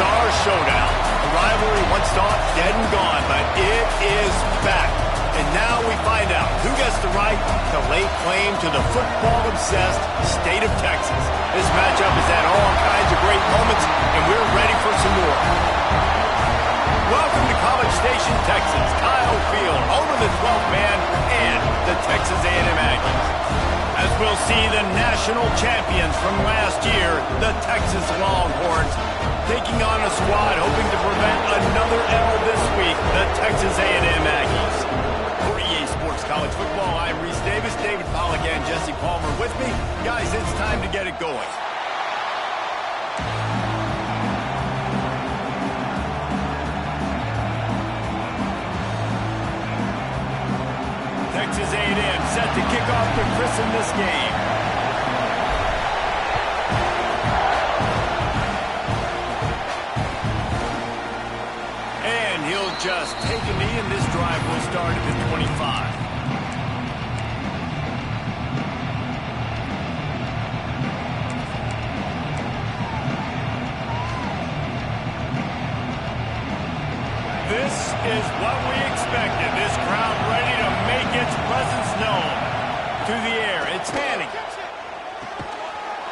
Star Showdown. A rivalry once thought dead and gone, but it is back. And now we find out who gets the right to lay claim to the football-obsessed state of Texas. This matchup has had all kinds of great moments, and we're ready for some more. Welcome to College Station, Texas. Kyle Field, home of the 12th man and the Texas A&M Aggies. As we'll see the national champions from last year, the Texas Longhorns, taking on a squad hoping to prevent another L this week, the Texas A&M Aggies. For EA Sports College Football, I'm Reese Davis, David Pollack, and Jesse Palmer with me. Guys, it's time to get it going. Texas A&M set to kick off to christen this game. And he'll just take a knee, and this drive will start at the 25. This is what we expected. This crowd ready to make its presence known. To the air, it's Manning.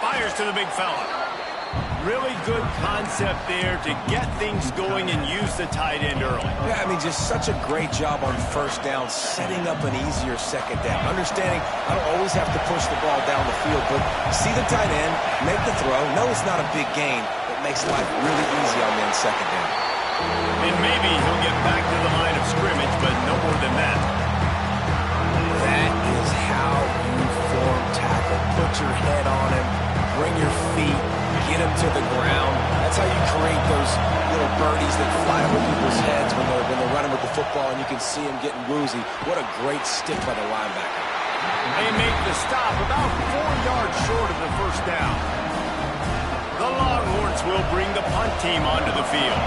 Fires to the big fella. Really good concept there to get things going and use the tight end early. Yeah, I mean, just such a great job on first down, setting up an easier second down. Understanding I don't always have to push the ball down the field, but see the tight end, make the throw. No, it's not a big gain. It makes life really easy on them second down. And maybe he'll get back to the line of scrimmage, but no more than that. That is how you form tackle. Put your head on him, bring your feet, get him to the ground. That's how you create those little birdies that fly over people's heads when they're running with the football, and you can see them getting woozy. What a great stick by the linebacker. They make the stop about 4 yards short of the first down. The Longhorns will bring the punt team onto the field.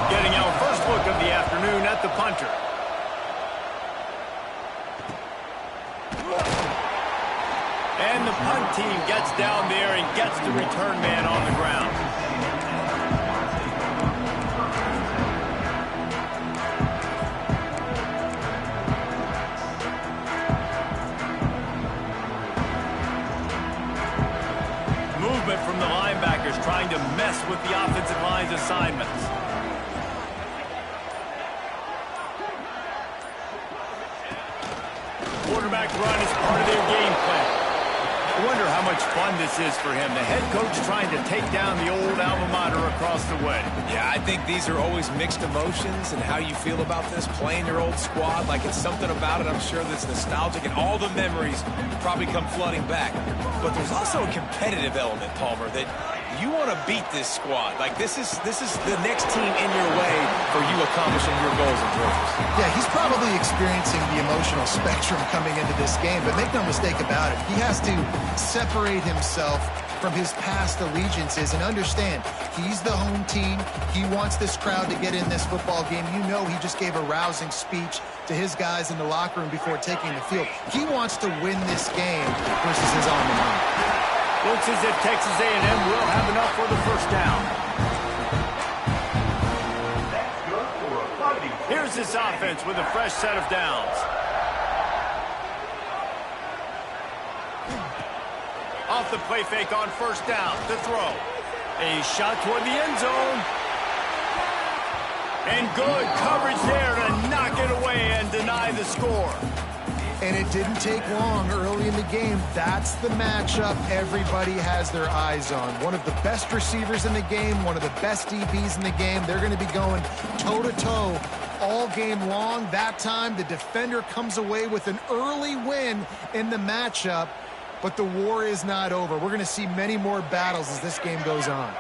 Getting our first look of the afternoon at the punter. And the punt team gets down there and gets the return man on the ground. Movement from the linebackers trying to mess with the offensive line's assignments. Quarterback run is part of their game plan. I wonder how much fun this is for him. The head coach trying to take down the old alma mater across the way. Yeah, I think these are always mixed emotions, and how you feel about this, playing your old squad. Like, it's something about it, I'm sure, that's nostalgic, and all the memories probably come flooding back. But there's also a competitive element, Palmer, that you want to beat this squad. Like, this is the next team in your way for you accomplishing your goals and dreams. Yeah, he's probably experiencing the emotional spectrum coming into this game, but make no mistake about it, he has to separate himself from his past allegiances and understand he's the home team. He wants this crowd to get in this football game. You know, he just gave a rousing speech to his guys in the locker room before taking the field. He wants to win this game versus his alma mater. Looks as if Texas A&M will have enough for the first down. Here's this offense with a fresh set of downs. Off the play fake on first down to throw. A shot toward the end zone. And good coverage there to knock it away and deny the score. And it didn't take long early in the game. That's the matchup everybody has their eyes on. One of the best receivers in the game, one of the best DBs in the game. They're going to be going toe-to-toe all game long. That time, the defender comes away with an early win in the matchup, but the war is not over. We're going to see many more battles as this game goes on.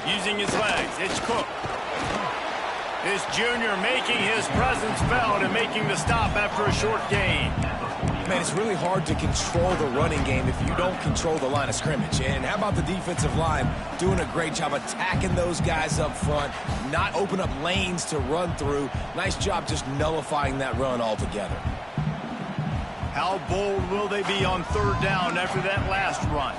Using his legs, it's Cook. This junior making his presence felt and making the stop after a short gain. Man, it's really hard to control the running game if you don't control the line of scrimmage. And how about the defensive line doing a great job attacking those guys up front, not open up lanes to run through. Nice job just nullifying that run altogether. How bold will they be on third down after that last run?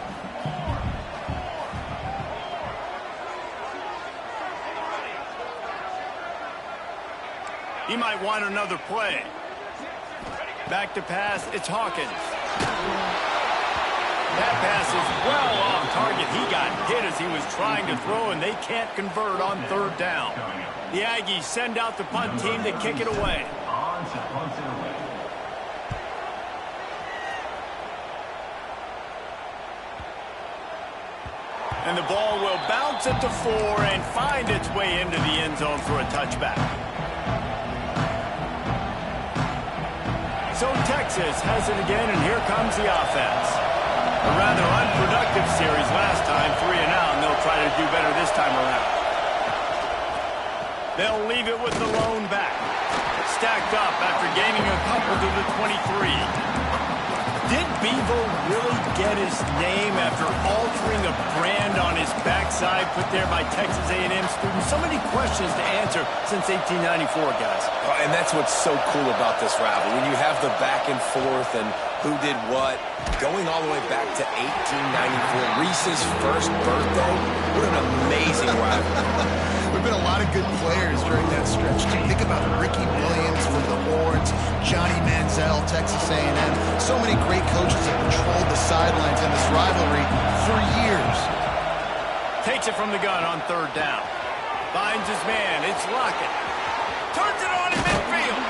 He might want another play. Back to pass, it's Hawkins. That pass is well off target. He got hit as he was trying to throw, and they can't convert on third down. The Aggies send out the punt team to kick it away. And the ball will bounce at the 4 and find its way into the end zone for a touchback. So Texas has it again, and here comes the offense. A rather unproductive series last time, 3 and out, and they'll try to do better this time around. They'll leave it with the lone back. Stacked up after gaining a couple to the 23. Did Bevo really get his name after altering a brand on his backside put there by Texas A&M students? So many questions to answer since 1894, guys. And that's what's so cool about this rivalry. When you have the back and forth and who did what, going all the way back to 1894, Reese's first birthday. What an amazing rivalry. There have been a lot of good players during that stretch, too. Think about Ricky Williams from the Horns, Johnny Manziel, Texas A&M. So many great coaches have controlled the sidelines in this rivalry for years. Takes it from the gun on third down. Finds his man. It's Lockett. Turns it on in midfield.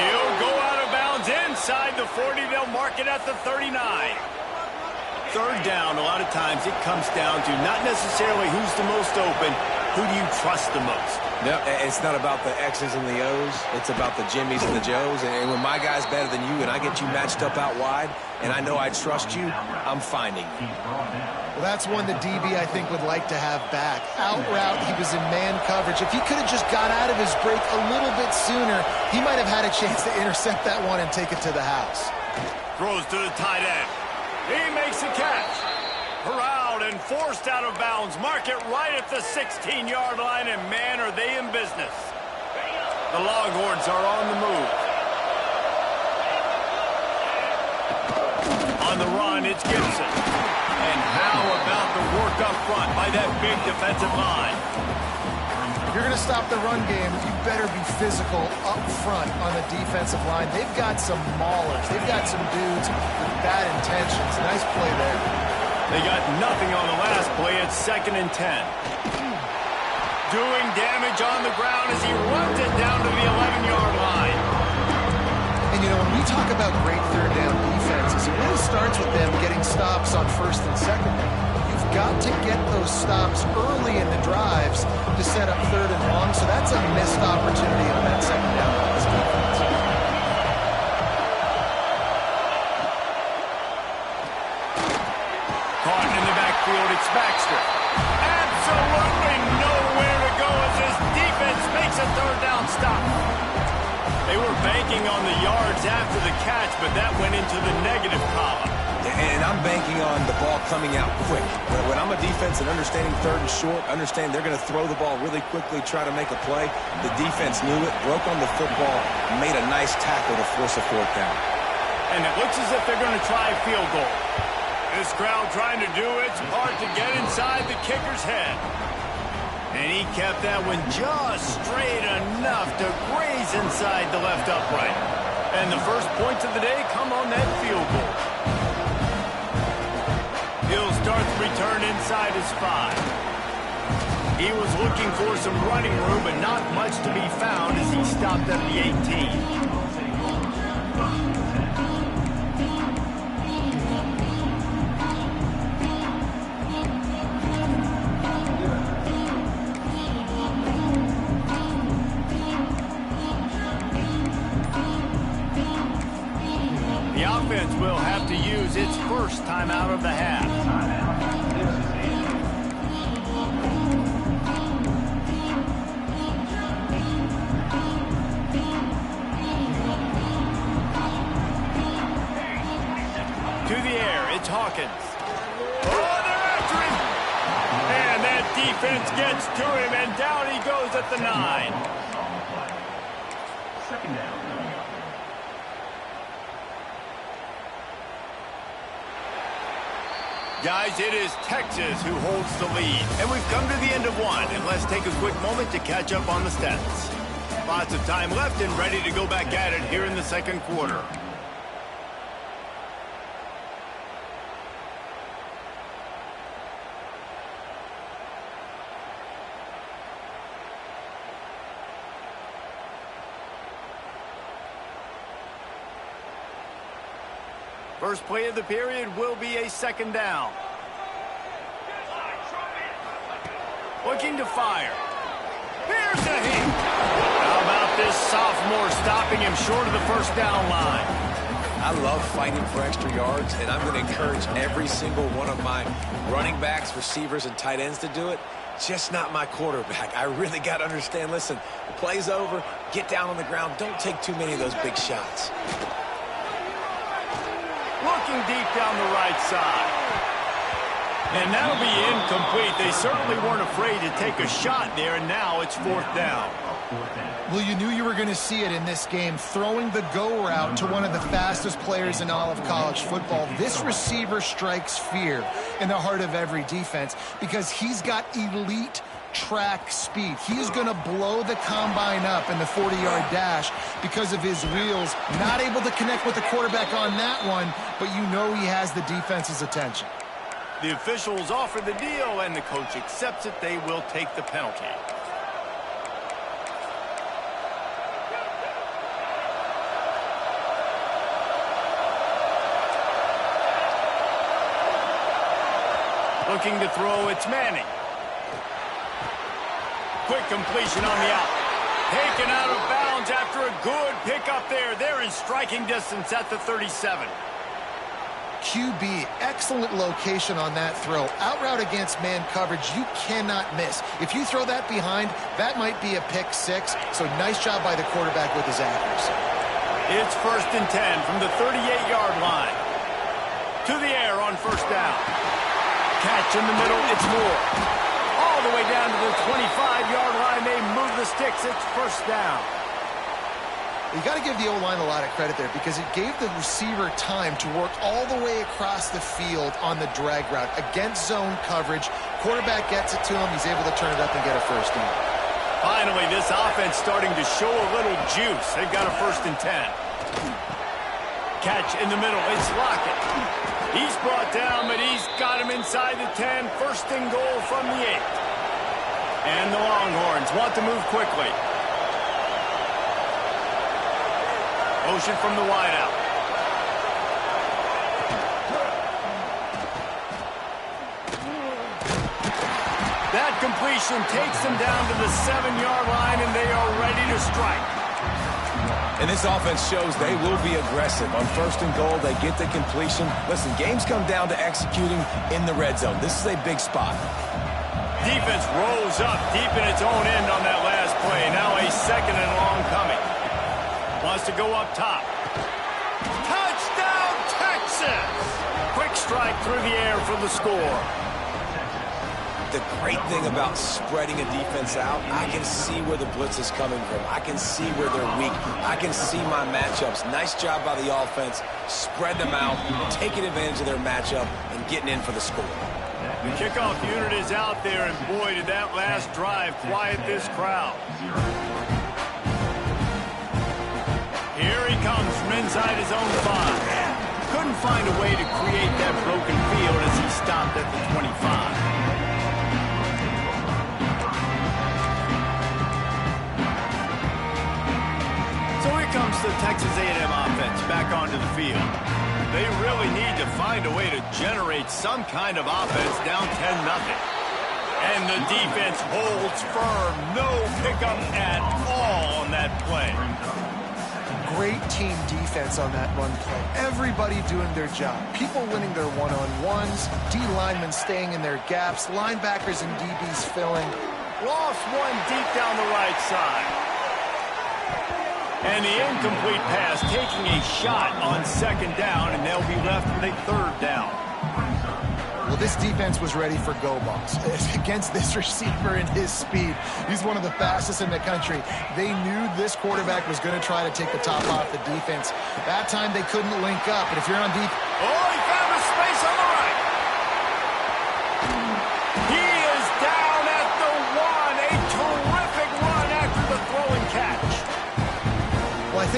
He'll go out of bounds inside the 40. They'll mark it at the 39. Third down, a lot of times it comes down to not necessarily who's the most open, who do you trust the most? No, it's not about the X's and the O's. It's about the Jimmys and the Joes. And when my guy's better than you and I get you matched up out wide and I know I trust you, I'm finding you. Well, that's one the DB, I think, would like to have back. Out route, he was in man coverage. If he could have just got out of his break a little bit sooner, he might have had a chance to intercept that one and take it to the house. Throws to the tight end. He makes the catch. Corralled and forced out of bounds. Mark it right at the 16-yard line, and man, are they in business. The Longhorns are on the move. On the run, it's Gibson. And how about the work up front by that big defensive line? If you're going to stop the run game, you better be physical up front on the defensive line. They've got some maulers. They've got some dudes with bad intentions. Nice play there. They got nothing on the last play. It's 2nd and 10. Doing damage on the ground as he runs it down to the 11-yard line. And, you know, when we talk about great third down defenses, it really starts with them getting stops on 1st and 2nd down. You've got to get those stops early in the drives to set up 3rd and long, so that's a missed opportunity on that 2nd down by this defense. Caught in the backfield, it's Baxter. Absolutely nowhere to go as his defense makes a 3rd down stop. They were banking on the yards after the catch, but that went into the negative column. And I'm banking on the ball coming out quick. When I'm a defense and understanding 3rd and short, understand they're going to throw the ball really quickly, try to make a play. The defense knew it, broke on the football, made a nice tackle to force a 4th down. And it looks as if they're going to try a field goal. This crowd trying to do its part to get inside the kicker's head. And he kept that one just straight enough to graze inside the left upright. And the first points of the day come on that field goal. He'll start the return inside his 5. He was looking for some running room, but not much to be found as he stopped at the 18. The offense will have to use its first time out of the half. To the air, it's Hawkins. Oh, they're after him! And that defense gets to him, and down he goes at the 9. 2nd down. Guys, it is Texas who holds the lead. And we've come to the end of one. And let's take a quick moment to catch up on the stats. Lots of time left and ready to go back at it here in the second quarter. First play of the period will be a second down. Looking to fire. Here's a hit. How about this sophomore stopping him short of the first down line? I love fighting for extra yards, and I'm going to encourage every single one of my running backs, receivers, and tight ends to do it. Just not my quarterback. I really got to understand, listen, the play's over, get down on the ground, don't take too many of those big shots. Looking deep down the right side. And that'll be incomplete. They certainly weren't afraid to take a shot there, and now it's fourth down. Well, you knew you were going to see it in this game, throwing the go route to one of the fastest players in all of college football. This receiver strikes fear in the heart of every defense because he's got elite track speed. He is going to blow the combine up in the 40-yard dash because of his wheels. Not able to connect with the quarterback on that one, but you know he has the defense's attention. The officials offer the deal, and the coach accepts it. They will take the penalty. Looking to throw, it's Manning. Quick completion on the out. Taken out of bounds after a good pickup there. They're in striking distance at the 37. QB, excellent location on that throw. Out route against man coverage, you cannot miss. If you throw that behind, that might be a pick six. So nice job by the quarterback with his accuracy. It's 1st and 10 from the 38-yard line. To the air on first down. Catch in the middle, it's Moore. All the way down to the 25-yard line. They move the sticks. It's first down. You got to give the O-line a lot of credit there because it gave the receiver time to work all the way across the field on the drag route against zone coverage. Quarterback gets it to him. He's able to turn it up and get a first down. Finally, this offense starting to show a little juice. They've got a 1st and 10. Catch in the middle. It's Lockett. He's brought down, but he's got him inside the 10. 1st and goal from the 8. And the Longhorns want to move quickly. Motion from the wideout. That completion takes them down to the 7-yard line, and they are ready to strike. And this offense shows they will be aggressive. On 1st and goal, they get the completion. Listen, games come down to executing in the red zone. This is a big spot. Defense rolls up deep in its own end on that last play. Now a 2nd and long coming. Wants to go up top. Touchdown, Texas! Quick strike through the air for the score. The great thing about spreading a defense out, I can see where the blitz is coming from. I can see where they're weak. I can see my matchups. Nice job by the offense. Spread them out, taking advantage of their matchup, and getting in for the score. The kickoff unit is out there, and boy, did that last drive quiet this crowd. Here he comes from inside his own 5. Couldn't find a way to create that broken field as he stopped at the 25. So here comes the Texas A&M offense back onto the field. They really need to find a way to generate some kind of offense down 10-0. And the defense holds firm. No pickup at all on that play. Great team defense on that run play. Everybody doing their job. People winning their one-on-ones. D linemen staying in their gaps. Linebackers and DBs filling. Lost one deep down the right side. And the incomplete pass taking a shot on 2nd down, and they'll be left with a 3rd down. Well, this defense was ready for go balls against this receiver and his speed. He's one of the fastest in the country. They knew this quarterback was going to try to take the top off the defense. That time they couldn't link up, but if you're on deep... Oh, he found a space on the right.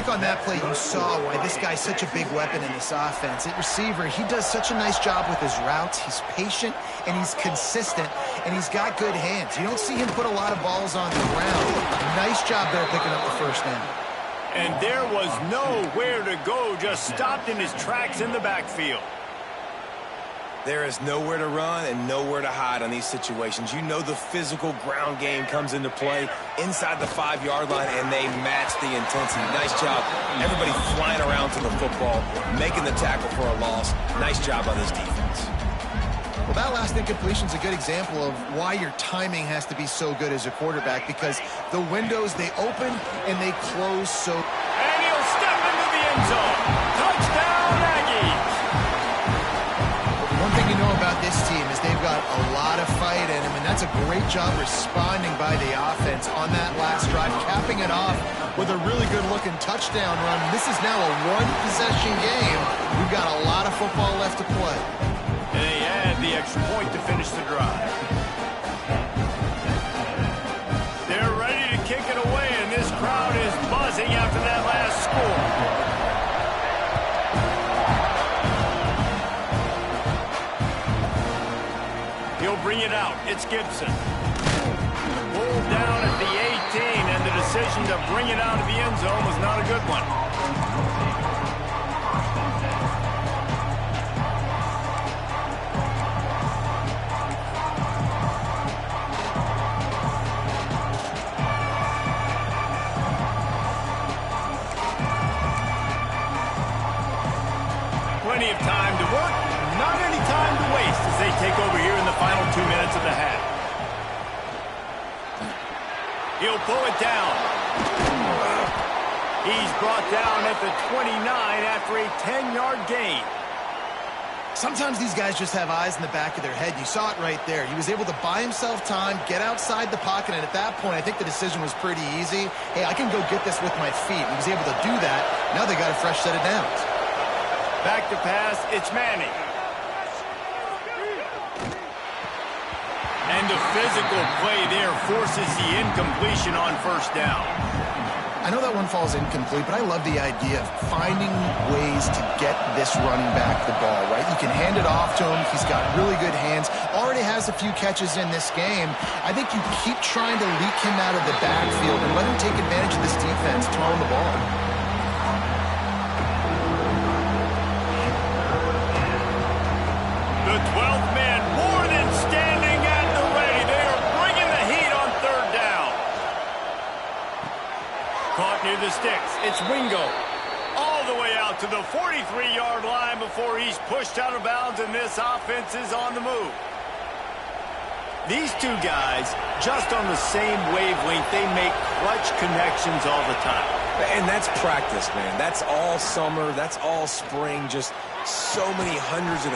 think on that play you saw why this guy's such a big weapon in this offense. At receiver, he does such a nice job with his routes. He's patient, and he's consistent, and he's got good hands. You don't see him put a lot of balls on the ground. Nice job there picking up the first down. And there was nowhere to go, just stopped in his tracks in the backfield. There is nowhere to run and nowhere to hide on these situations. You know the physical ground game comes into play inside the 5-yard line, and they match the intensity. Nice job. Everybody flying around to the football, making the tackle for a loss. Nice job on this defense. Well, that last incompletion is a good example of why your timing has to be so good as a quarterback, because the windows, they open and they close so... And he'll step into the end zone. Touchdown, Aggies! One thing you know about this team is they've got a lot of fight in them, and that's a great job responding by the offense on that last drive, capping it off with a really good-looking touchdown run. This is now a one-possession game. We've got a lot of football left to play. And they add the extra point to finish the drive. They're ready to kick it away, and this crowd is buzzing after that last score. He'll bring it out. It's Gibson. Pulled down at the 18, and the decision to bring it out of the end zone was not a good one. Plenty of time to work, not any time to waste as they take over here in the final 2 minutes of the half. He'll pull it down. He's brought down at the 29 after a 10-yard gain. Sometimes these guys just have eyes in the back of their head. You saw it right there. He was able to buy himself time, get outside the pocket, and at that point, I think the decision was pretty easy. Hey, I can go get this with my feet. He was able to do that. Now they got a fresh set of downs. Back to pass, it's Manning. And the physical play there forces the incompletion on first down. I know that one falls incomplete, but I love the idea of finding ways to get this running back the ball, right? You can hand it off to him. He's got really good hands. Already has a few catches in this game. I think you keep trying to leak him out of the backfield and let him take advantage of this defense throwing the ball. The 12th man more than standing at the ready. They are bringing the heat on third down. Caught near the sticks. It's Wingo. All the way out to the 43-yard line before he's pushed out of bounds, and this offense is on the move. These two guys, just on the same wavelength, they make clutch connections all the time. And that's practice, man. That's all summer. That's all spring. Just so many hundreds and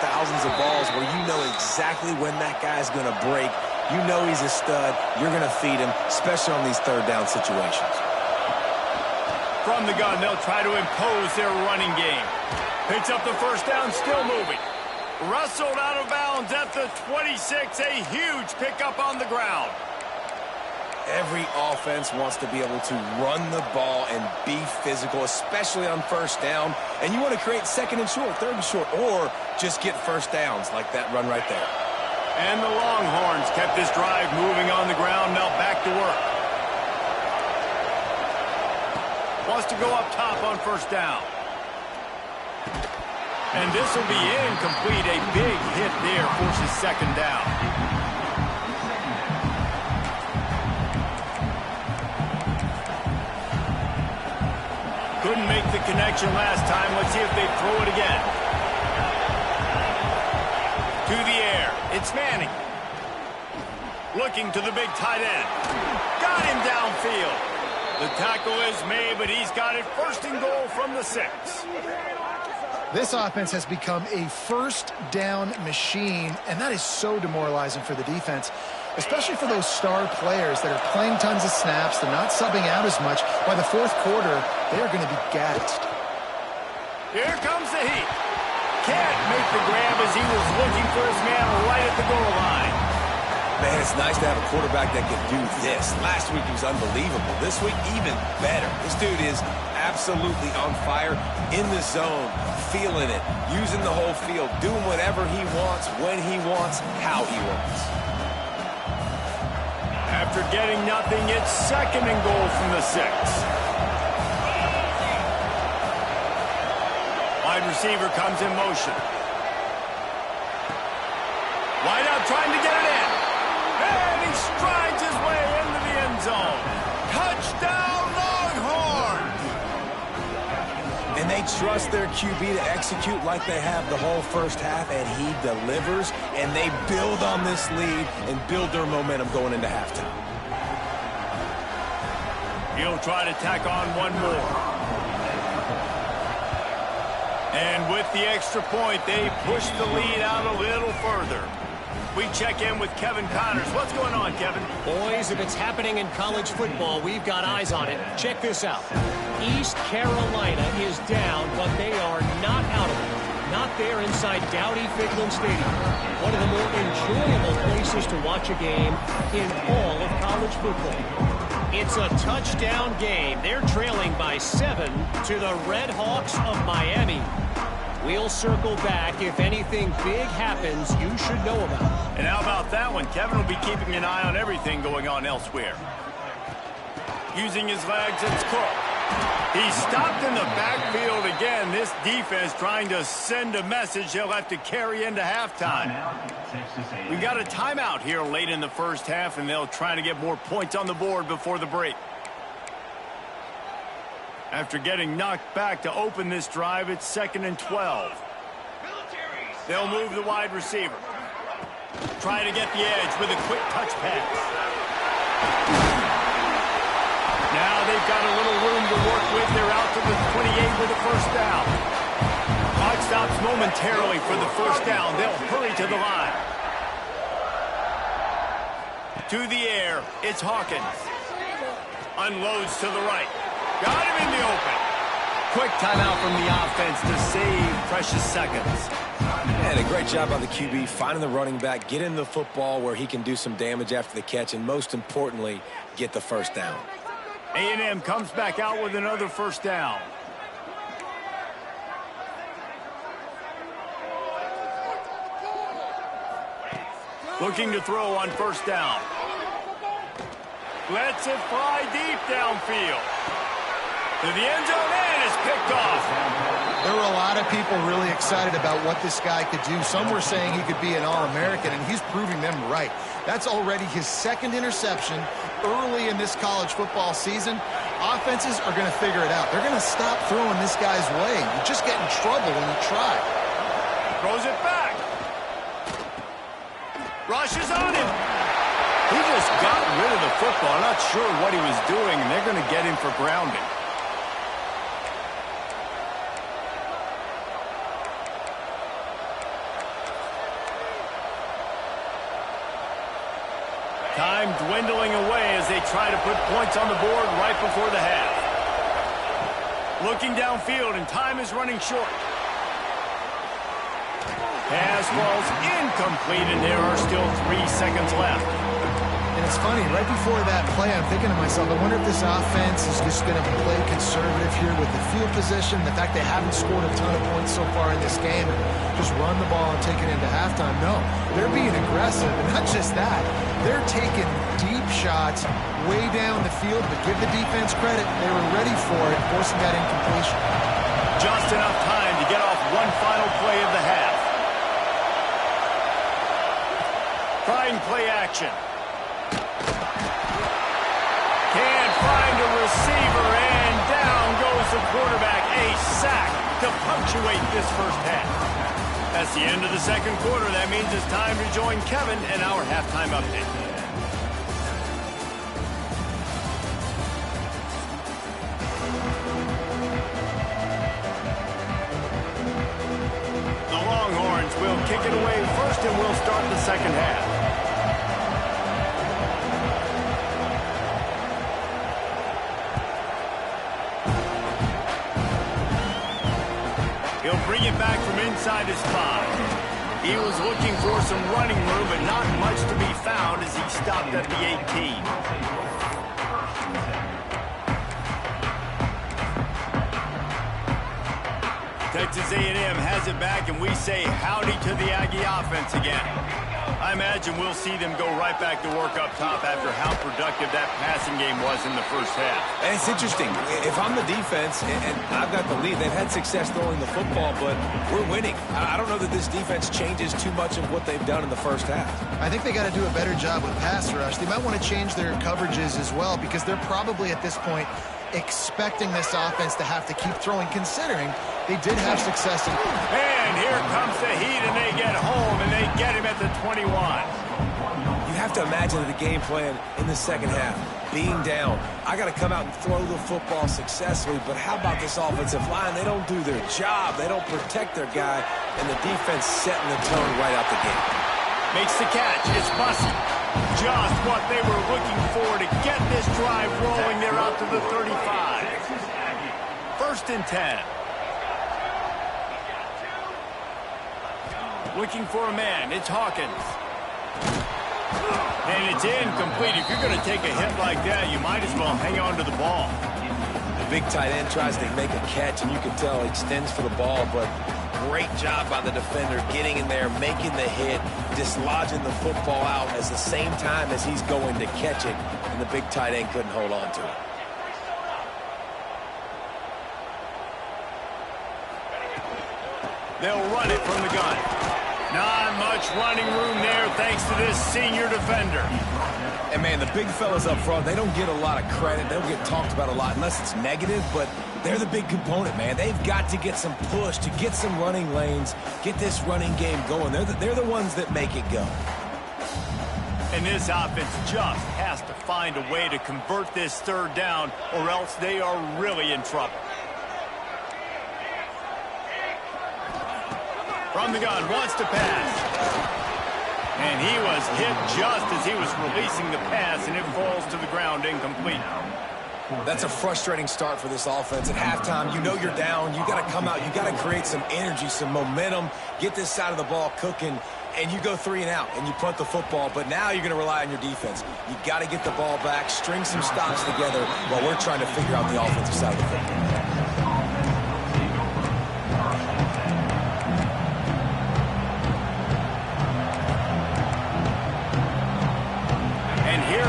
thousands of balls where you know exactly when that guy's going to break. You know he's a stud. You're going to feed him, especially on these third down situations. From the gun, they'll try to impose their running game. Picks up the first down, still moving. Wrestled out of bounds at the 26. A huge pickup on the ground. Every offense wants to be able to run the ball and be physical, especially on first down. And you want to create second and short, third and short, or just get first downs like that run right there. And the Longhorns kept this drive moving on the ground. Now back to work. Wants to go up top on first down. And this will be incomplete. A big hit there forces second down. Couldn't make the connection last time. Let's see if they throw it again. To the air. It's Manning. Looking to the big tight end. Got him downfield. The tackle is made, but he's got it first and goal from the 6. This offense has become a first down machine, and that is so demoralizing for the defense, especially for those star players that are playing tons of snaps. They're not subbing out as much. By the fourth quarter, they are going to be gassed. Here comes the heat. Can't make the grab as he was looking for his man right at the goal line. Man, it's nice to have a quarterback that can do this. Last week he was unbelievable. This week, even better. This dude is absolutely on fire, in the zone, feeling it, using the whole field, doing whatever he wants, when he wants, how he wants. After getting nothing, it's 2nd and goal from the 6. Wide receiver comes in motion. Wide out trying to get it in. And he strides his way into the end zone. Touchdown, Longhorns! And they trust their QB to execute like they have the whole first half, and he delivers, and they build on this lead and build their momentum going into halftime. He'll try to tack on one more. And with the extra point, they push the lead out a little further. We check in with Kevin Connors. What's going on, Kevin? Boys, if it's happening in college football, we've got eyes on it. Check this out. East Carolina is down, but they are not out of it. Not there inside Dowdy-Ficklen Stadium. One of the more enjoyable places to watch a game in all of college football. It's a touchdown game. They're trailing by 7 to the Red Hawks of Miami. We'll circle back. If anything big happens, you should know about it. And how about that one? Kevin will be keeping an eye on everything going on elsewhere. Using his legs, it's Cook. He's stopped in the backfield again. This defense trying to send a message he'll have to carry into halftime. We got a timeout here late in the first half, and they'll try to get more points on the board before the break. After getting knocked back to open this drive, it's 2nd and 12. They'll move the wide receiver. Try to get the edge with a quick touch pass. Now they've got a little room to work with. They're out to the 28 with a first down. Clock stops momentarily for the first down. They'll hurry to the line. To the air, it's Hawkins. Unloads to the right. Got him in the open. Quick timeout from the offense to save precious seconds. And a great job by the QB finding the running back, getting the football where he can do some damage after the catch, and most importantly, get the first down. A&M comes back out with another first down. Looking to throw on first down. Lets it fly deep downfield. To the end zone, and it's picked off. There were a lot of people really excited about what this guy could do. Some were saying he could be an All-American, and he's proving them right. That's already his 2nd interception early in this college football season. Offenses are going to figure it out. They're going to stop throwing this guy's way. You just get in trouble when you try. Throws it back. Rushes on him. He just got rid of the football. I'm not sure what he was doing, and they're going to get him for grounding. Time dwindling away as they try to put points on the board right before the half. Looking downfield, and time is running short. Pass falls incomplete, and there are still 3 seconds left. And it's funny, right before that play, I'm thinking to myself, I wonder if this offense is just going to play conservative here with the field position, the fact they haven't scored a ton of points so far in this game, and just run the ball and take it into halftime. No, they're being aggressive, and not just that. They're taking deep shots way down the field, but give the defense credit. They were ready for it, forcing that incompletion. Just enough time to get off one final play of the half. Trying play action. Can't find a receiver, and down goes the quarterback. A sack to punctuate this first half. That's the end of the second quarter. That means it's time to join Kevin in our halftime update. The Longhorns will kick it away first, and we'll start the second half. He'll bring it back from inside his 5. He was looking for some running room, but not much to be found as he stopped at the 18. Texas A&M has it back, and we say howdy to the Aggie offense again. I imagine we'll see them go right back to work up top after how productive that passing game was in the first half. And it's interesting. If I'm the defense and I've got the lead, they've had success throwing the football, but we're winning. I don't know that this defense changes too much of what they've done in the first half. I think they got to do a better job with pass rush. They might want to change their coverages as well, because they're probably at this point expecting this offense to have to keep throwing, considering they did have success in. And here comes the Heat, and they get home, and they get him at the 21. You have to imagine the game plan in the second half. Being down, I got to come out and throw the football successfully, but how about this offensive line? They don't do their job. They don't protect their guy, and the defense setting the tone right out the gate. Makes the catch. It's Bussey. Just what they were looking for to get this drive rolling. They're out to the 35. 1st and 10. Looking for a man. It's Hawkins. And it's incomplete. If you're going to take a hit like that, you might as well hang on to the ball. The big tight end tries to make a catch, and you can tell he extends for the ball, but great job by the defender getting in there, making the hit, dislodging the football out at the same time as he's going to catch it, and the big tight end couldn't hold on to it. They'll run it from the gun. Not much running room there thanks to this senior defender. And, man, the big fellas up front, they don't get a lot of credit. They don't get talked about a lot unless it's negative, but they're the big component, man. They've got to get some push, to get some running lanes, get this running game going. They're the ones that make it go. And this offense just has to find a way to convert this 3rd down, or else they are really in trouble. From the gun, wants to pass. And he was hit just as he was releasing the pass, and it falls to the ground incomplete. That's a frustrating start for this offense. At halftime, you know you're down. You got to come out. You got to create some energy, some momentum, get this side of the ball cooking, and you go 3 and out, and you punt the football. But now you're going to rely on your defense. You got to get the ball back, string some stops together while we're trying to figure out the offensive side of the football.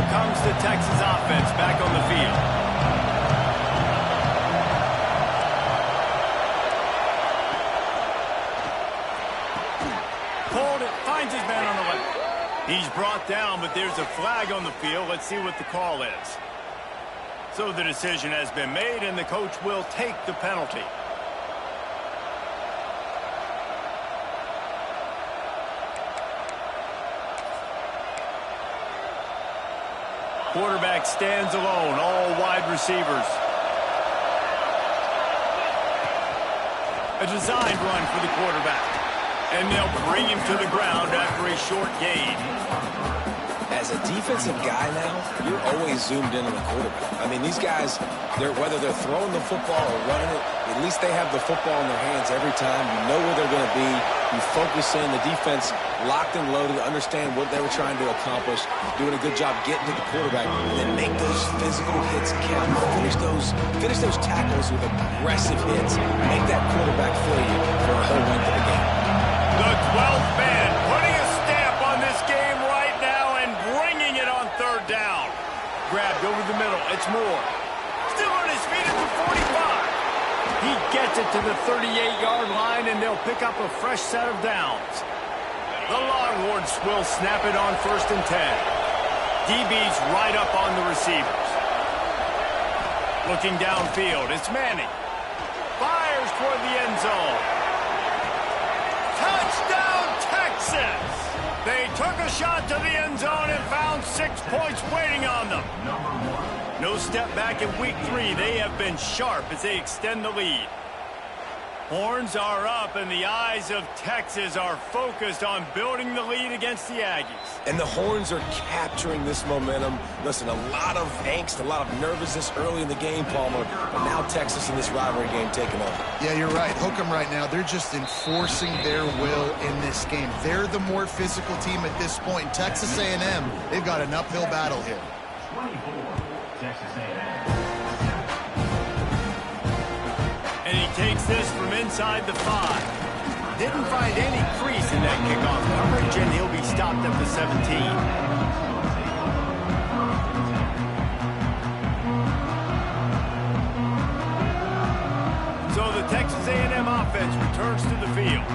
Comes the Texas offense back on the field. Pulled it, finds his man on the left. He's brought down, but there's a flag on the field. Let's see what the call is. So the decision has been made, and the coach will take the penalty. Quarterback stands alone, all wide receivers. A designed run for the quarterback. And they'll bring him to the ground after a short gain. As a defensive guy now, you're always zoomed in on the quarterback. I mean, these guys, whether they're throwing the football or running it, at least they have the football in their hands every time. You know where they're going to be. You focus in. The defense locked and loaded to understand what they were trying to accomplish, doing a good job getting to the quarterback, and then make those physical hits count. Finish those tackles with aggressive hits. Make that quarterback feel you for a whole length of the game. The 12th man putting a stamp on this game right now and bringing it on 3rd down. Grabbed over the middle. It's Moore. Still on his feet at the 45. He gets it to the 38-yard line, and they'll pick up a fresh set of downs. The Longhorns will snap it on 1st and 10. DB's right up on the receivers. Looking downfield, it's Manning. Fires toward the end zone. Touchdown, Texas! They took a shot to the end zone and found 6 points waiting on them. No step back in week 3. They have been sharp as they extend the lead. Horns are up, and the eyes of Texas are focused on building the lead against the Aggies. And the Horns are capturing this momentum. Listen, a lot of angst, a lot of nervousness early in the game, Palmer. But now Texas in this rivalry game taking over. Yeah, you're right. Hook 'em right now. They're just enforcing their will in this game. They're the more physical team at this point. Texas A&M, they've got an uphill battle here. 24, Texas A&M. And he takes this from inside the 5. Didn't find any crease in that kickoff coverage, and he'll be stopped at the 17. So the Texas A&M offense returns to the field.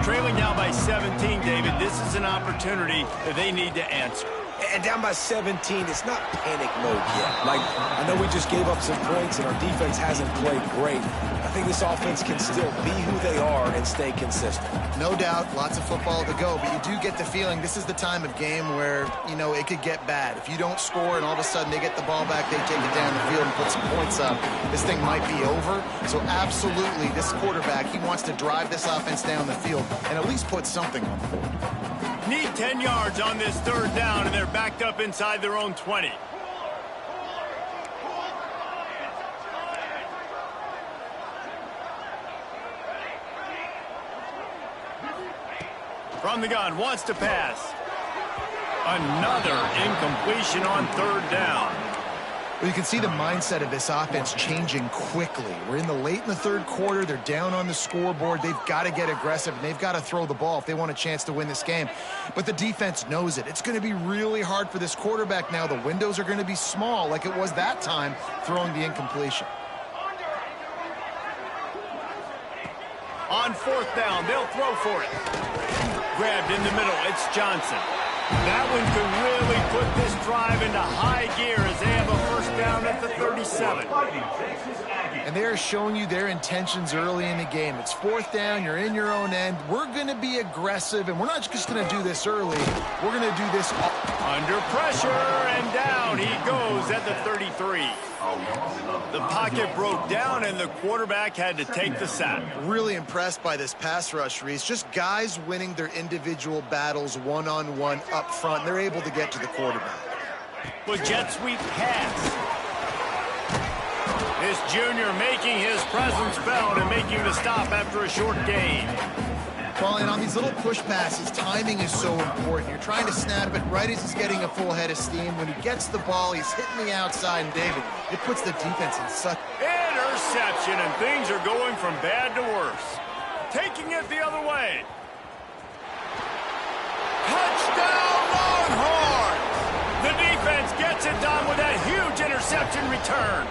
Trailing now by 17, David, this is an opportunity that they need to answer. And down by 17, it's not panic mode yet. Like, I know we just gave up some points and our defense hasn't played great. I think this offense can still be who they are and stay consistent. No doubt, lots of football to go, but you do get the feeling this is the time of game where, you know, it could get bad. If you don't score and all of a sudden they get the ball back, they take it down the field and put some points up, this thing might be over. So absolutely, this quarterback, he wants to drive this offense down the field and at least put something on the board. Need 10 yards on this third down, and they're backed up inside their own 20. From the gun, wants to pass. Another incompletion on third down. Well, you can see the mindset of this offense changing quickly. We're in the third quarter. They're down on the scoreboard. They've got to get aggressive, and they've got to throw the ball if they want a chance to win this game. But the defense knows it. It's going to be really hard for this quarterback now. The windows are going to be small like it was that time throwing the incompletion. On fourth down, they'll throw for it. Grabbed in the middle, it's Johnson. That one could really put this drive into high gear as they have a first down at the 37. And they're showing you their intentions early in the game. It's fourth down, you're in your own end. We're going to be aggressive, and we're not just going to do this early. We're going to do this under pressure, and down he goes at the 33. The pocket broke down, and the quarterback had to take the sack. Really impressed by this pass rush, Reese. Just guys winning their individual battles one-on-one up front. They're able to get to the quarterback. With jet sweep pass. This junior making his presence felt and making the stop after a short gain. Well, and on these little push passes, timing is so important. You're trying to snap it right as he's getting a full head of steam. When he gets the ball, he's hitting the outside, and David, it puts the defense in such... Interception, and things are going from bad to worse. Taking it the other way. Touchdown, Longhorns! The defense gets it done with that huge interception return.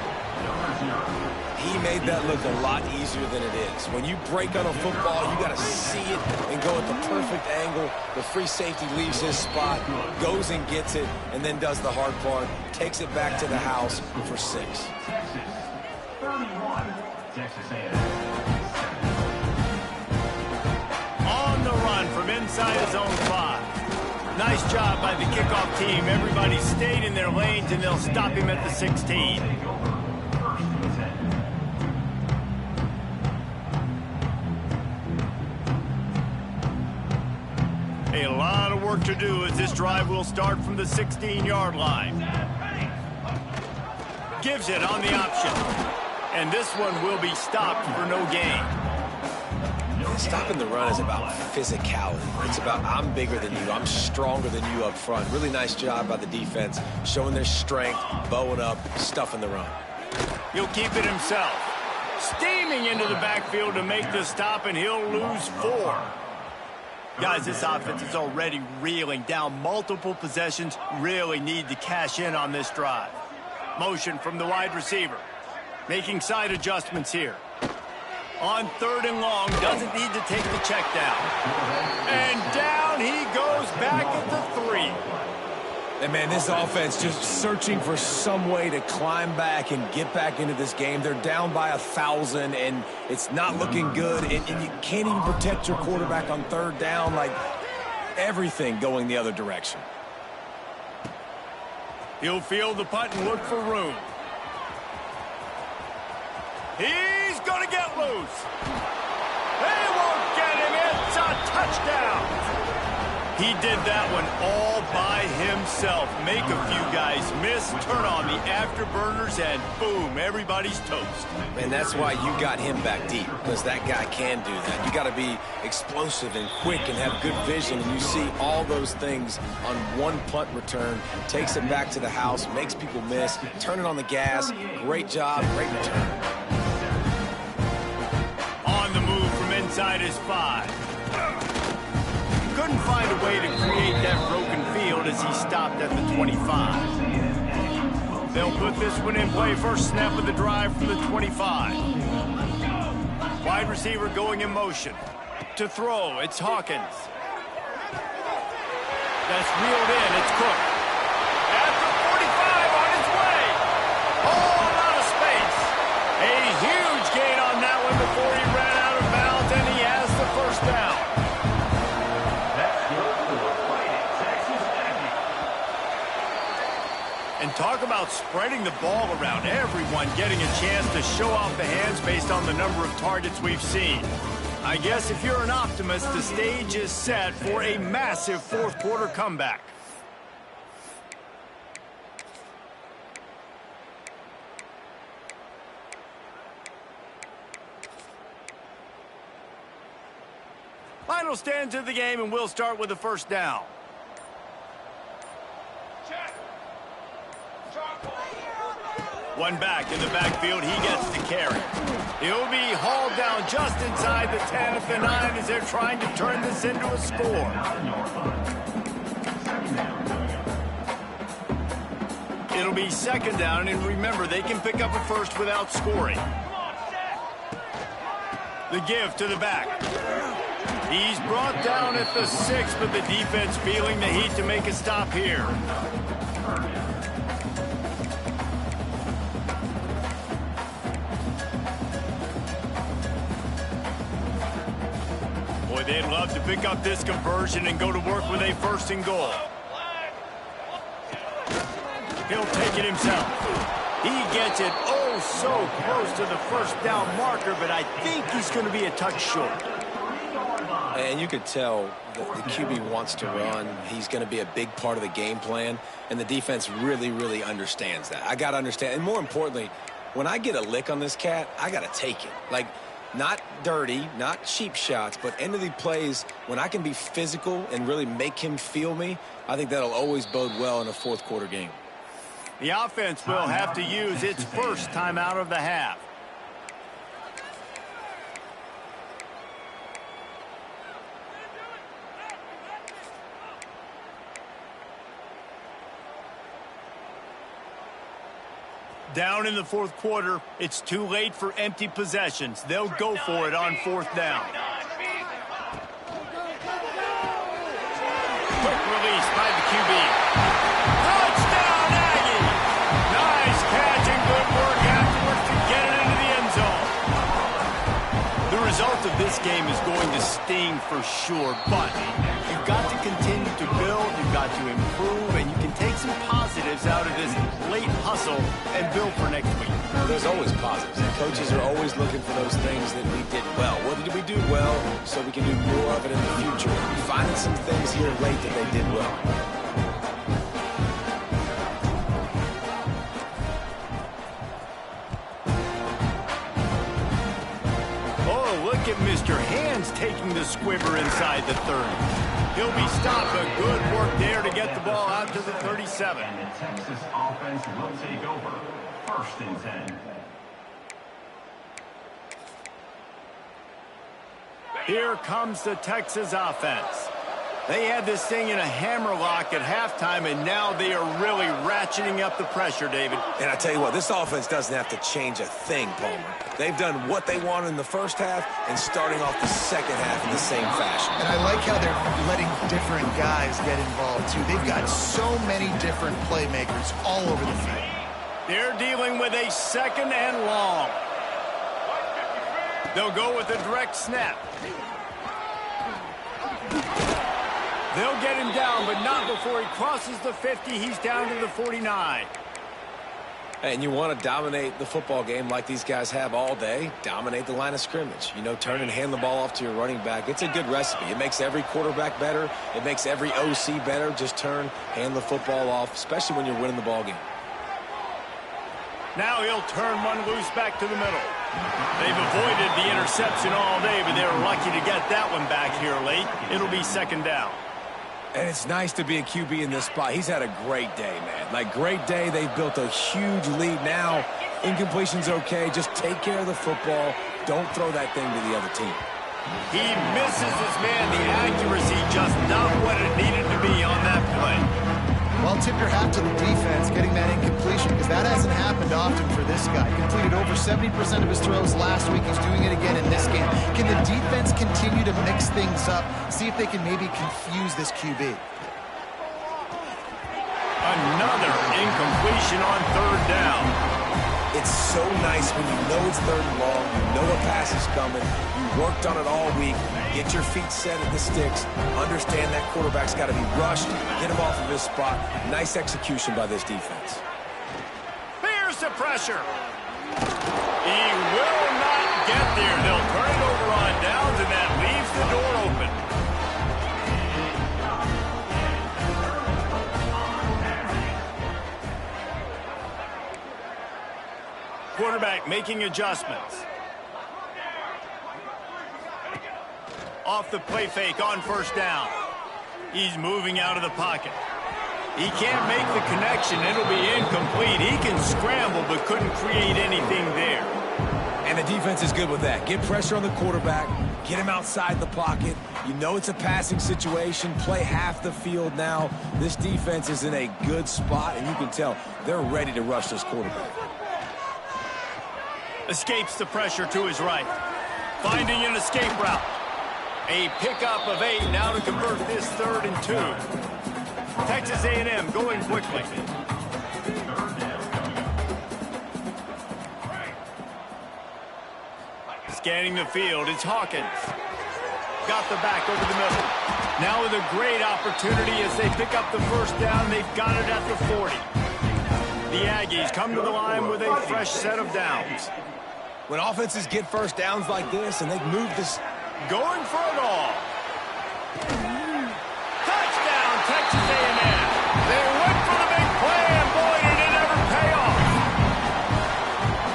He made that look a lot easier than it is. When you break on a football, you got to see it and go at the perfect angle. The free safety leaves his spot, goes and gets it, and then does the hard part, takes it back to the house for 6. On the run from inside his own 5. Nice job by the kickoff team. Everybody stayed in their lanes, and they'll stop him at the 16. A lot of work to do as this drive will start from the 16-yard line. Gives it on the option. And this one will be stopped for no gain. Stopping the run is about physicality. It's about I'm bigger than you, I'm stronger than you up front. Really nice job by the defense, showing their strength, bowing up, stuffing the run. He'll keep it himself. Steaming into the backfield to make the stop, and he'll lose 4. Guys, this offense is already reeling down multiple possessions. Really need to cash in on this drive. Motion from the wide receiver. Making side adjustments here. On third and long, doesn't need to take the check down. And down he goes back at the 3. And, man, this offense just searching for some way to climb back and get back into this game. They're down by 1,000, and it's not looking good. And you can't even protect your quarterback on third down. Like, everything going the other direction. He'll field the punt and look for room. He's going to get loose. They won't get him. It's a touchdown. He did that one all by himself. Make a few guys miss, turn on the afterburners, and boom, everybody's toast. And that's why you got him back deep, because that guy can do that. You got to be explosive and quick and have good vision, and you see all those things on one punt return. Takes it back to the house, makes people miss, turn it on the gas. Great job, great return. inside his 5. Couldn't find a way to create that broken field as he stopped at the 25. They'll put this one in play. First snap of the drive from the 25. Wide receiver going in motion. To throw, it's Hawkins. That's reeled in, it's Cook. After 45 on his way. Oh, out of space. A huge gain on that one before he ran out of bounds, and he has the first down. And talk about spreading the ball around. Everyone getting a chance to show off the hands based on the number of targets we've seen. I guess if you're an optimist, the stage is set for a massive fourth quarter comeback. Final stands of the game, and we'll start with the first down. One back in the backfield, he gets to carry. He'll be hauled down just inside the 10 at the 9 as they're trying to turn this into a score. It'll be second down, and remember, they can pick up a first without scoring. The give to the back. He's brought down at the 6, but the defense feeling the heat to make a stop here. Boy, they'd love to pick up this conversion and go to work with a 1st and goal. He'll take it himself. He gets it oh so close to the first down marker, but I think he's going to be a touch short. And you could tell the QB wants to run. He's going to be a big part of the game plan, and the defense really, really understands that. I got to understand, and more importantly, when I get a lick on this cat, I got to take it. Like, not dirty, not cheap shots, but end of the plays, when I can be physical and really make him feel me, I think that'll always bode well in a fourth quarter game. The offense will have to use its first timeout of the half. Down in the fourth quarter, it's too late for empty possessions. They'll go for it on 4th down. Quick release by the QB. Touchdown, Aggie! Nice catch and good work afterwards to get it into the end zone. The result of this game is going to sting for sure, but you've got to continue to build, you've got to improve, and you can take some positives out of this late hustle and build for next week. There's always positives. And coaches are always looking for those things that we did well. What did we do well so we can do more of it in the future? Finding some things here late that they did well. Oh, look at Mr. Hands taking the squibber inside the 30. He'll be stopped, but good work there to get the ball out to the 37. And the Texas offense will take over. 1st and 10. Here comes the Texas offense. They had this thing in a hammerlock at halftime, and now they are really ratcheting up the pressure, David. And I tell you what, this offense doesn't have to change a thing, Palmer. They've done what they wanted in the first half and starting off the second half in the same fashion. And I like how they're letting different guys get involved, too. They've got so many different playmakers all over the field. They're dealing with a 2nd and long. They'll go with a direct snap. They'll get him down, but not before he crosses the 50. He's down to the 49. And you want to dominate the football game like these guys have all day. Dominate the line of scrimmage. You know, turn and hand the ball off to your running back. It's a good recipe. It makes every quarterback better. It makes every OC better. Just turn, hand the football off, especially when you're winning the ball game. Now he'll turn one loose back to the middle. They've avoided the interception all day, but they were lucky to get that one back here late. It'll be 2nd down. And it's nice to be a QB in this spot. He's had a great day, man. Like, great day. They've built a huge lead. Now, incompletion's okay. Just take care of the football. Don't throw that thing to the other team. He misses his man. The accuracy just not what it needed to be on that play. Well, tip your hat to the defense getting that incompletion, because that hasn't happened often for this guy. Completed over 70% of his throws last week. He's doing it again in this game. Can the defense continue to mix things up, see if they can maybe confuse this QB? Another incompletion on third down. It's so nice when you know it's third and long, you know a pass is coming, you worked on it all week, get your feet set at the sticks, understand that quarterback's got to be rushed, get him off of his spot. Nice execution by this defense. Here's the pressure. He will not get there. They'll turn it over on downs, and that leaves the door open. Quarterback making adjustments. Off the play fake on first down. He's moving out of the pocket. He can't make the connection. It'll be incomplete. He can scramble but couldn't create anything there. And the defense is good with that. Get pressure on the quarterback. Get him outside the pocket. You know it's a passing situation. Play half the field now. This defense is in a good spot, and you can tell they're ready to rush this quarterback. Escapes the pressure to his right. Finding an escape route. A pickup of 8 now to convert this 3rd and 2. Texas A&M going quickly. Scanning the field, it's Hawkins. Got the back over the middle. Now with a great opportunity as they pick up the first down. They've got it at the 40. The Aggies come to the line with a fresh set of downs. When offenses get first downs like this and they move this... Going for it all. Touchdown, Texas A&M. They went for the big play, and boy, did it ever pay off.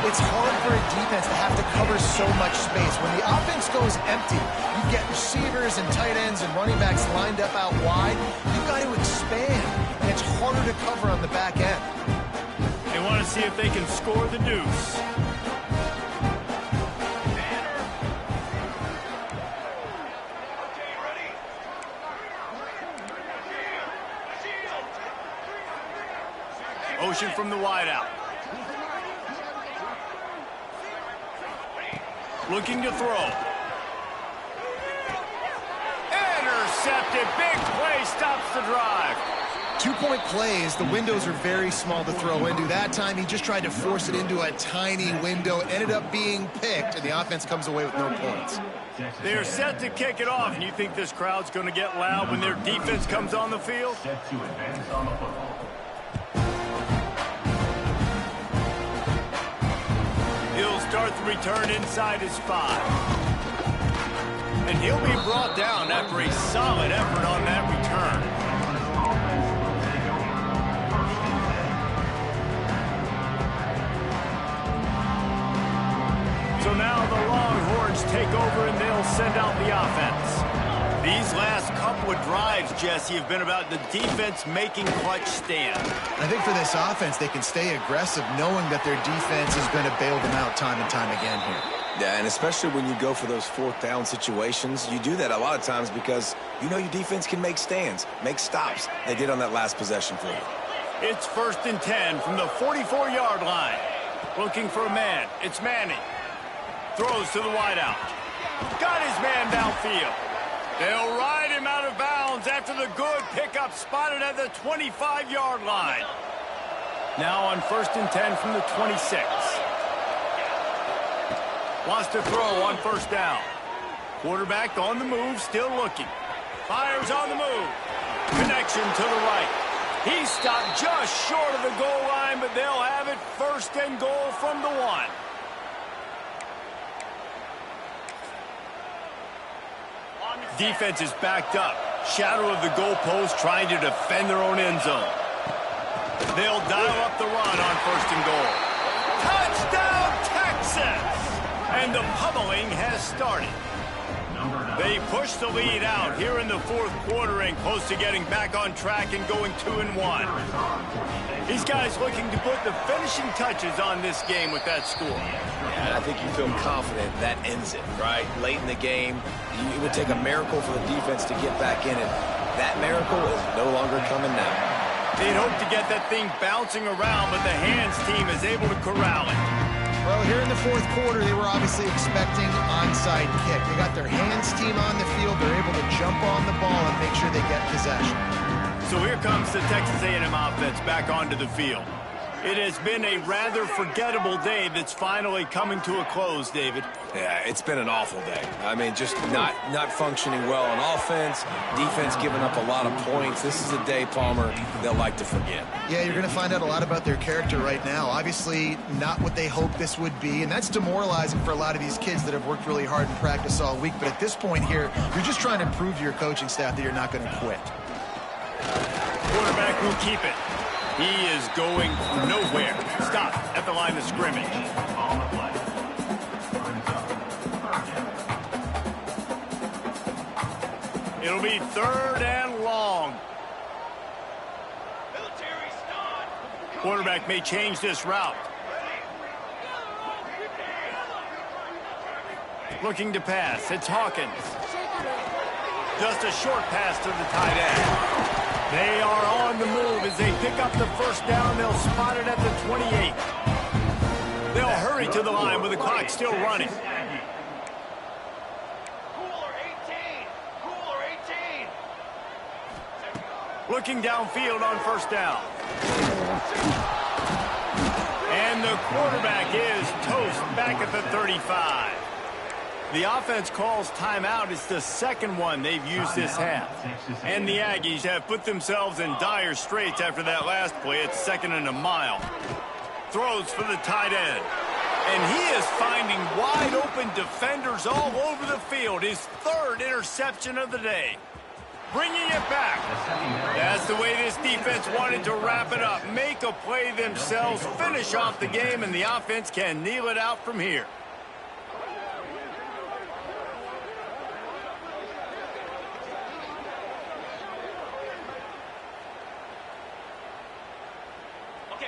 It's hard for a defense to have to cover so much space. When the offense goes empty, you get receivers and tight ends and running backs lined up out wide. You've got to expand, and it's harder to cover on the back end. They want to see if they can score the deuce. Motion from the wideout. Looking to throw. Intercepted. Big play stops the drive. 2-point plays, the windows are very small to throw into. That time, he just tried to force it into a tiny window. Ended up being picked, and the offense comes away with no points. They're set to kick it off, and you think this crowd's going to get loud when their defense comes on the field? Set to advance on the football. He'll start the return inside his 5. And he'll be brought down after a solid effort on that return. So now the Longhorns take over and they'll send out the offense. These last couple of drives, Jesse, have been about the defense making clutch stands. I think for this offense, they can stay aggressive knowing that their defense is going to bail them out time and time again here. Yeah, and especially when you go for those 4th down situations, you do that a lot of times because you know your defense can make stands, make stops. They did on that last possession for you. It's 1st and 10 from the 44-yard line. Looking for a man. It's Manning. Throws to the wideout. Got his man downfield. They'll ride him out of bounds after the good pickup spotted at the 25-yard line. Now on 1st and 10 from the 26. Wants to throw on 1st down. Quarterback on the move, still looking. Fires on the move. Connection to the right. He stopped just short of the goal line, but they'll have it 1st and goal from the 1. Defense is backed up. Shadow of the goalpost trying to defend their own end zone. They'll dial up the run on 1st and goal. Touchdown, Texas! And the pummeling has started. Number 9. They push the lead out here in the fourth quarter and close to getting back on track and going 2-1. These guys looking to put the finishing touches on this game with that score. Yeah, I think you feel confident that ends it, right? Late in the game, it would take a miracle for the defense to get back in it. That miracle is no longer coming now. They'd hope to get that thing bouncing around, but the hands team is able to corral it. Well, here in the fourth quarter, they were obviously expecting onside kick. They got their hands team on the field. They're able to jump on the ball and make sure they get possession. So here comes the Texas A&M offense back onto the field. It has been a rather forgettable day that's finally coming to a close, David. Yeah, it's been an awful day. I mean, just not functioning well on offense, defense giving up a lot of points. This is a day, Palmer, they'll like to forget. Yeah, you're going to find out a lot about their character right now. Obviously, not what they hoped this would be, and that's demoralizing for a lot of these kids that have worked really hard in practice all week. But at this point here, you're just trying to prove to your coaching staff that you're not going to quit. Quarterback will keep it. He is going nowhere. Stop at the line of scrimmage. It'll be 3rd and long. Quarterback may change this route. Looking to pass. It's Hawkins. Just a short pass to the tight end. They are on the move as they pick up the first down. They'll spot it at the 28. They'll hurry to the line with the clock still running. Looking downfield on first down. And the quarterback is toast back at the 35. The offense calls timeout. It's the second one they've used this half. And the Aggies have put themselves in dire straits after that last play. It's 2nd and a mile. Throws for the tight end. And he is finding wide open defenders all over the field. His 3rd interception of the day. Bringing it back. That's the way this defense wanted to wrap it up. Make a play themselves, finish off the game, and the offense can kneel it out from here.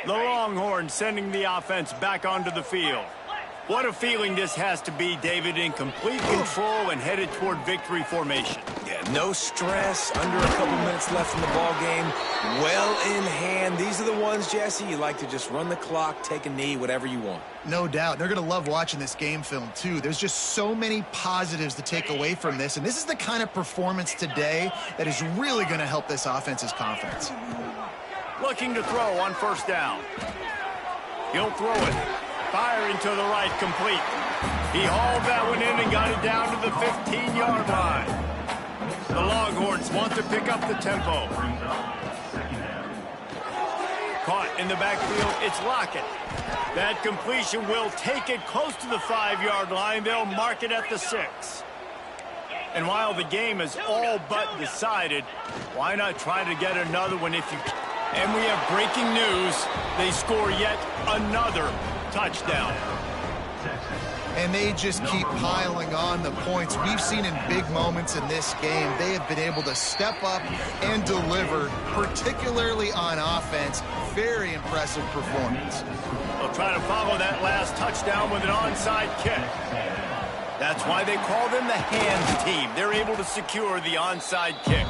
The Longhorns sending the offense back onto the field. What a feeling this has to be, David, in complete control and headed toward victory formation. Yeah, no stress, under a couple minutes left in the ball game, well in hand. These are the ones, Jesse, you like to just run the clock, take a knee, whatever you want. No doubt. They're going to love watching this game film, too. There's just so many positives to take away from this, and this is the kind of performance today that is really going to help this offense's confidence. Looking to throw on first down. He'll throw it. Firing to the right, complete. He hauled that one in and got it down to the 15-yard line. The Longhorns want to pick up the tempo. Caught in the backfield, it's Lockett. That completion will take it close to the 5-yard line. They'll mark it at the 6. And while the game is all but decided, why not try to get another one if you can? And we have breaking news. They score yet another touchdown. And they just keep piling on the points. We've seen in big moments in this game, they have been able to step up and deliver, particularly on offense. Very impressive performance. They'll try to follow that last touchdown with an onside kick. That's why they call them the hands team. They're able to secure the onside kick.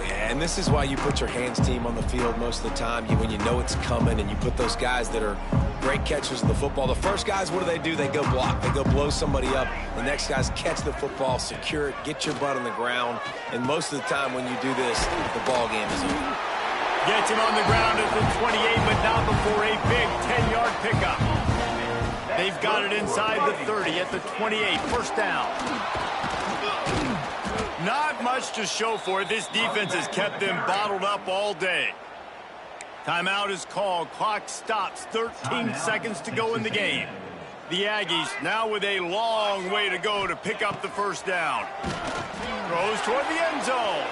And this is why you put your hands team on the field most of the time, when you know it's coming, and you put those guys that are great catchers of the football. The first guys, what do? They go block. They go blow somebody up. The next guys catch the football, secure it, get your butt on the ground. And most of the time when you do this, the ball game is over. Gets him on the ground at the 28, but not before a big 10-yard pickup. They've got it inside the 30 at the 28, first down. Not much to show for it. This defense has kept them bottled up all day. Timeout is called. Clock stops. 13 seconds to go in the game. The Aggies now with a long way to go to pick up the first down. Throws toward the end zone.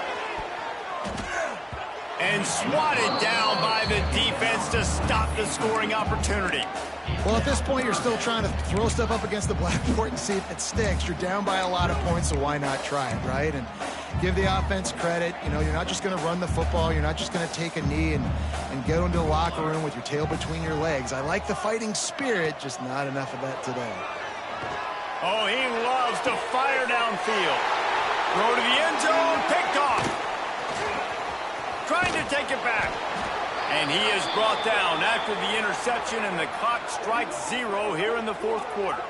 And swatted down by the defense to stop the scoring opportunity. Well, at this point, you're still trying to throw stuff up against the blackboard and see if it sticks. You're down by a lot of points, so why not try it, right? And give the offense credit. You know, you're not just going to run the football. You're not just going to take a knee and go into the locker room with your tail between your legs. I like the fighting spirit, just not enough of that today. Oh, he loves to fire downfield. Throw to the end zone, picked off. Trying to take it back. And he is brought down after the interception, and the clock strikes 0 here in the fourth quarter.